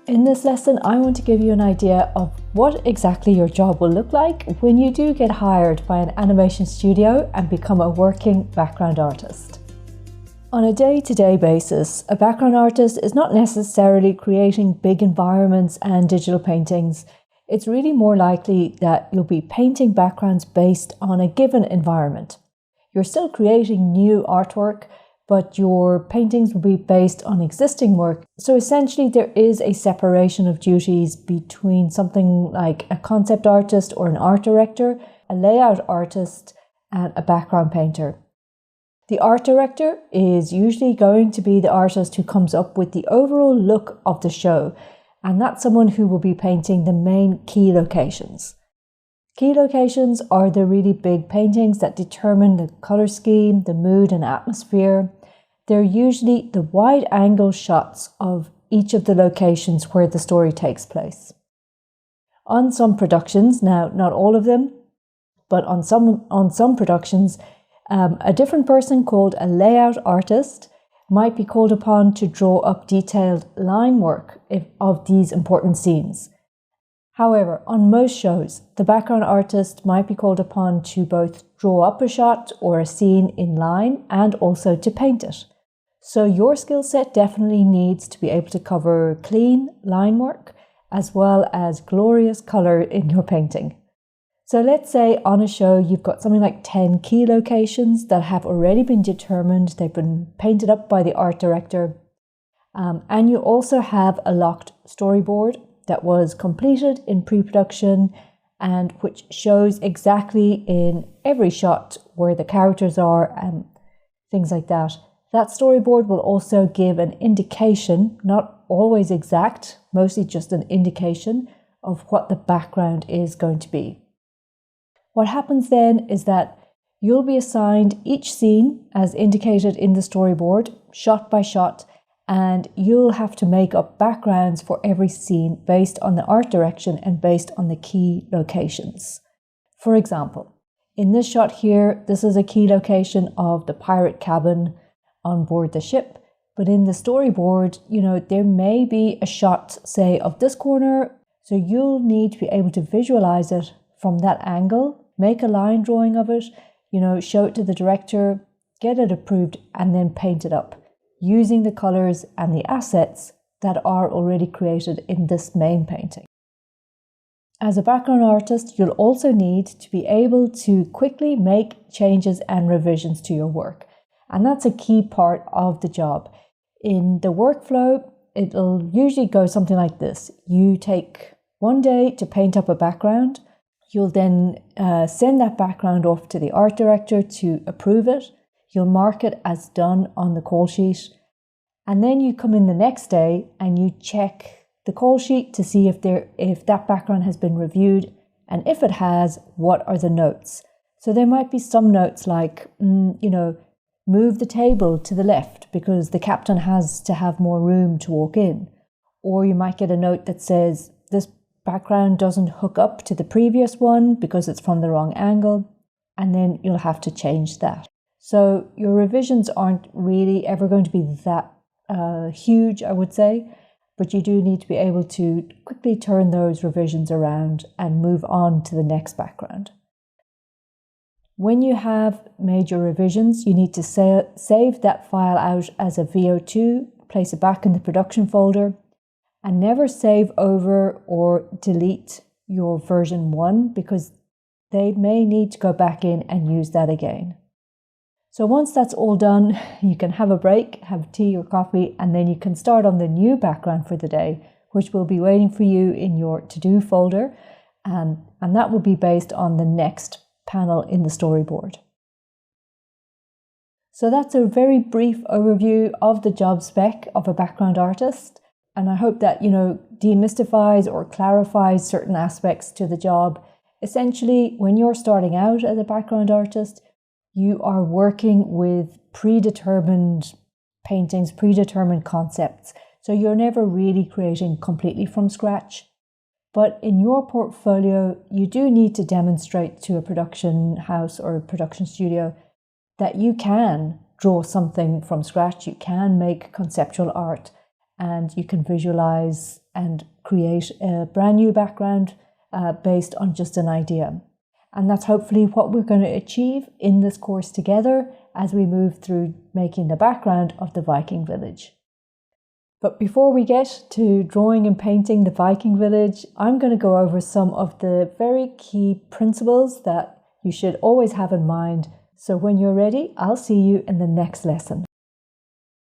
In this lesson, I want to give you an idea of what exactly your job will look like when you do get hired by an animation studio and become a working background artist. On a day-to-day basis, a background artist is not necessarily creating big environments and digital paintings. It's really more likely that you'll be painting backgrounds based on a given environment. You're still creating new artwork, but your paintings will be based on existing work. So essentially there is a separation of duties between something like a concept artist or an art director, a layout artist, and a background painter. The art director is usually going to be the artist who comes up with the overall look of the show, and that's someone who will be painting the main key locations. Key locations are the really big paintings that determine the colour scheme, the mood and atmosphere. They're usually the wide-angle shots of each of the locations where the story takes place. On some productions, now not all of them, but on some productions, a different person called a layout artist might be called upon to draw up detailed line work of these important scenes. However, on most shows, the background artist might be called upon to both draw up a shot or a scene in line and also to paint it. So your skill set definitely needs to be able to cover clean line work as well as glorious colour in your painting. So let's say on a show you've got something like 10 key locations that have already been determined, they've been painted up by the art director, and you also have a locked storyboard that was completed in pre-production and which shows exactly in every shot where the characters are and things like that. That storyboard will also give an indication, not always exact, mostly just an indication of what the background is going to be. What happens then is that you'll be assigned each scene as indicated in the storyboard, shot by shot, and you'll have to make up backgrounds for every scene based on the art direction and based on the key locations. For example, in this shot here, this is a key location of the pirate cabin on board the ship, but in the storyboard, there may be a shot, say, of this corner, so you'll need to be able to visualize it from that angle, make a line drawing of it, show it to the director, get it approved, and then paint it up using the colors and the assets that are already created in this main painting. As a background artist, you'll also need to be able to quickly make changes and revisions to your work. And that's a key part of the job. In the workflow, it'll usually go something like this. You take one day to paint up a background. You'll then send that background off to the art director to approve it. You'll mark it as done on the call sheet. And then you come in the next day and you check the call sheet to see if that background has been reviewed. And if it has, what are the notes? So there might be some notes like, move the table to the left because the captain has to have more room to walk in. Or you might get a note that says, this background doesn't hook up to the previous one because it's from the wrong angle. And then you'll have to change that. So your revisions aren't really ever going to be that huge, I would say, but you do need to be able to quickly turn those revisions around and move on to the next background. When you have made your revisions, you need to save that file out as a VO2, place it back in the production folder, and never save over or delete your version 1 because they may need to go back in and use that again. So once that's all done, you can have a break, have tea or coffee, and then you can start on the new background for the day, which will be waiting for you in your to-do folder, and that will be based on the next panel in the storyboard. So that's a very brief overview of the job spec of a background artist, and I hope that demystifies or clarifies certain aspects to the job. Essentially, when you're starting out as a background artist, you are working with predetermined paintings, predetermined concepts. So you're never really creating completely from scratch. But in your portfolio, you do need to demonstrate to a production house or a production studio that you can draw something from scratch, you can make conceptual art, and you can visualize and create a brand new background based on just an idea. And that's hopefully what we're going to achieve in this course together as we move through making the background of the Viking village. But before we get to drawing and painting the Viking village, I'm going to go over some of the very key principles that you should always have in mind. So when you're ready, I'll see you in the next lesson.